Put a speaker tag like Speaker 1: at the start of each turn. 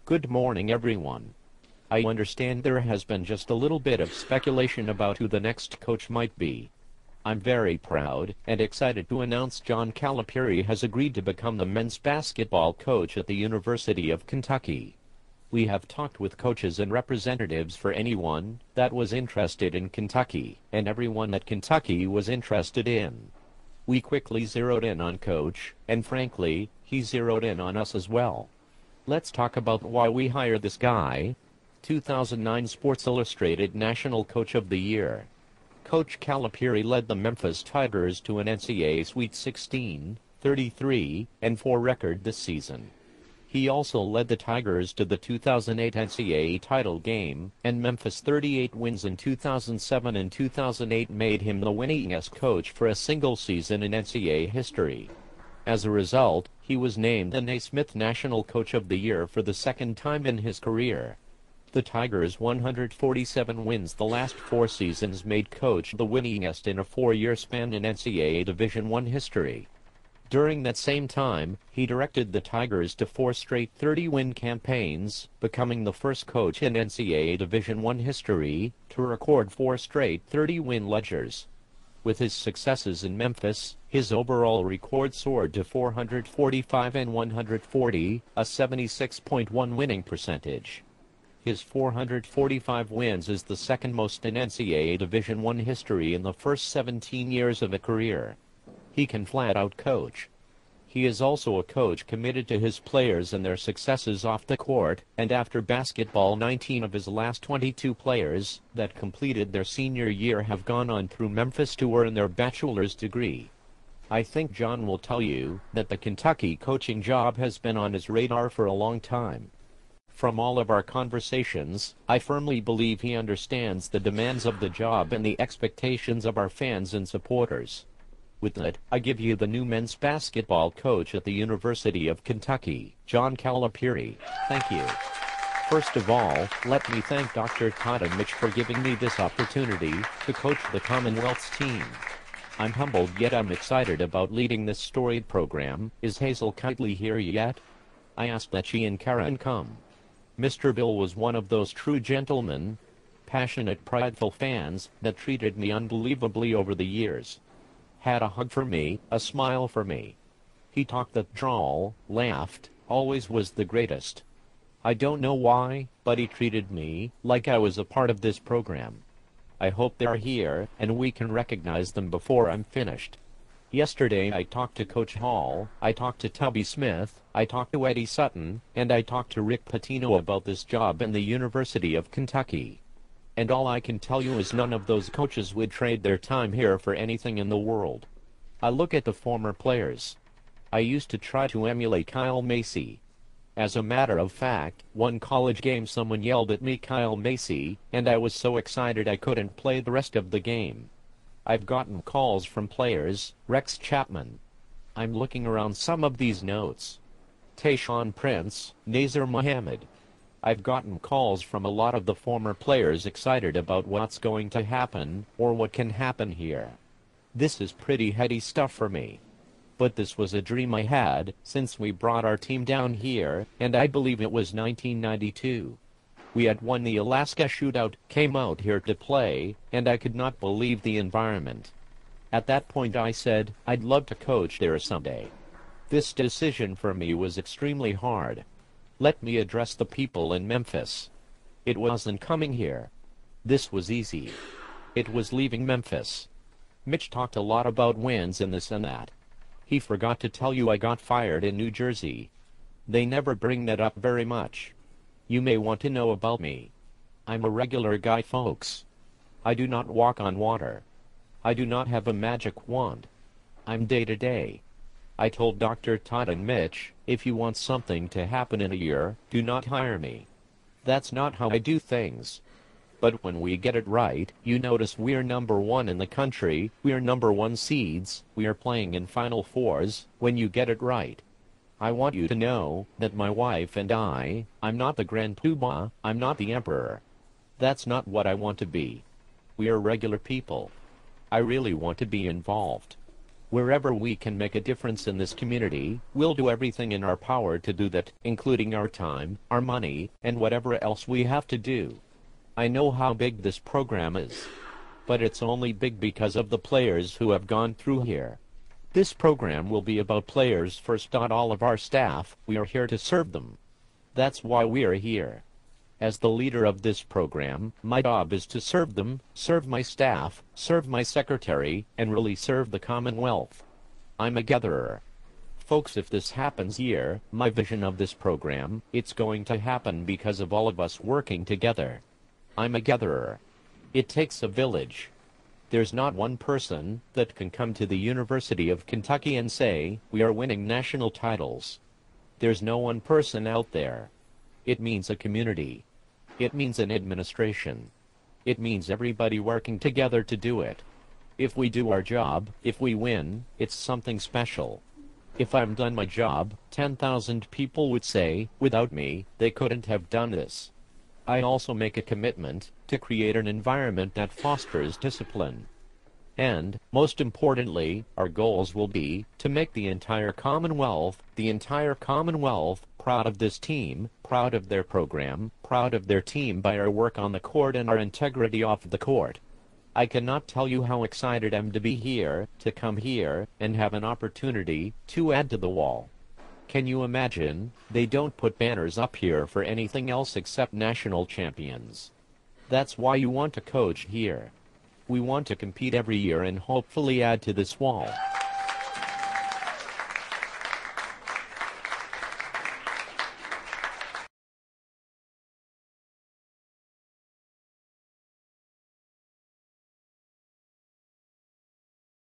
Speaker 1: Good morning, everyone. I understand there has been just a little bit of speculation about who the next coach might be. I'm very proud and excited to announce John Calipari has agreed to become the men's basketball coach at the University of Kentucky. We have talked with coaches and representatives for anyone that was interested in Kentucky, and everyone that Kentucky was interested in. We quickly zeroed in on Coach, and frankly, he zeroed in on us as well. Let's talk about why we hired this guy. 2009 Sports Illustrated National Coach of the Year. Coach Calipari led the Memphis Tigers to an NCAA Sweet 16, 33-4 record this season. He also led the Tigers to the 2008 NCAA title game, and Memphis' 38 wins in 2007 and 2008 made him the winningest coach for a single season in NCAA history. As a result, he was named the Naismith National Coach of the Year for the second time in his career. The Tigers' 147 wins the last 4 seasons made Coach the winningest in a 4-year span in NCAA Division I history. During that same time, he directed the Tigers to 4 straight 30-win campaigns, becoming the first coach in NCAA Division I history to record 4 straight 30-win ledgers. With his successes in Memphis, his overall record soared to 445 and 140, a 76.1 winning percentage. His 445 wins is the second most in NCAA Division I history in the first 17 years of a career. He can flat-out coach. He is also a coach committed to his players and their successes off the court, and after basketball 19 of his last 22 players that completed their senior year have gone on through Memphis to earn their bachelor's degree. I think John will tell you that the Kentucky coaching job has been on his radar for a long time. From all of our conversations, I firmly believe he understands the demands of the job and the expectations of our fans and supporters. With that, I give you the new men's basketball coach at the University of Kentucky, John Calipari. Thank you. First of all, let me thank Dr. Todd and Mitch for giving me this opportunity to coach the Commonwealth's team. I'm humbled yet I'm excited about leading this storied program. Is Hazel Kitely here yet? I asked that she and Karen come. Mr. Bill was one of those true gentlemen, passionate, prideful fans that treated me unbelievably over the years. Had a hug for me, a smile for me. He talked that drawl, laughed, always was the greatest. I don't know why, but he treated me like I was a part of this program. I hope they're here, and we can recognize them before I'm finished. Yesterday I talked to Coach Hall, I talked to Tubby Smith, I talked to Eddie Sutton, and I talked to Rick Pitino about this job in the University of Kentucky. And all I can tell you is none of those coaches would trade their time here for anything in the world. I look at the former players. I used to try to emulate Kyle Macy. As a matter of fact, one college game someone yelled at me Kyle Macy, and I was so excited I couldn't play the rest of the game. I've gotten calls from players, Rex Chapman. I'm looking around some of these notes. Tayshaun Prince, Nazar Mohammed. I've gotten calls from a lot of the former players excited about what's going to happen, or what can happen here. This is pretty heady stuff for me. But this was a dream I had since we brought our team down here, and I believe it was 1992. We had won the Alaska Shootout, came out here to play, and I could not believe the environment. At that point I said, I'd love to coach there someday. This decision for me was extremely hard. Let me address the people in Memphis. It wasn't coming here. This was easy. It was leaving Memphis. Mitch talked a lot about wins and this and that. He forgot to tell you I got fired in New Jersey. They never bring that up very much. You may want to know about me. I'm a regular guy, folks. I do not walk on water. I do not have a magic wand. I'm day to day. I told Dr. Todd and Mitch, if you want something to happen in a year, do not hire me. That's not how I do things. But when we get it right, you notice we're number 1 in the country, we're number 1 seeds, we are playing in Final Fours, when you get it right. I want you to know that my wife and I'm not the Grand Poobah, I'm not the Emperor. That's not what I want to be. We are regular people. I really want to be involved. Wherever we can make a difference in this community, we'll do everything in our power to do that, including our time, our money, and whatever else we have to do. I know how big this program is, but it's only big because of the players who have gone through here. This program will be about players first. All of our staff, we are here to serve them. That's why we are here. As the leader of this program, my job is to serve them, serve my staff, serve my secretary, and really serve the Commonwealth. I'm a gatherer. Folks, if this happens here, my vision of this program, it's going to happen because of all of us working together. I'm a gatherer. It takes a village. There's not one person that can come to the University of Kentucky and say, we are winning national titles. There's no one person out there. It means a community. It means an administration. It means everybody working together to do it. If we do our job, if we win, it's something special. If I'm done my job, 10,000 people would say, without me, they couldn't have done this. I also make a commitment to create an environment that fosters discipline. And, most importantly, our goals will be to make the entire Commonwealth, proud of this team, proud of their program, proud of their team by our work on the court and our integrity off the court. I cannot tell you how excited I am to be here, to come here, and have an opportunity to add to the wall. Can you imagine? They don't put banners up here for anything else except national champions. That's why you want to coach here. We want to compete every year and hopefully add to this wall.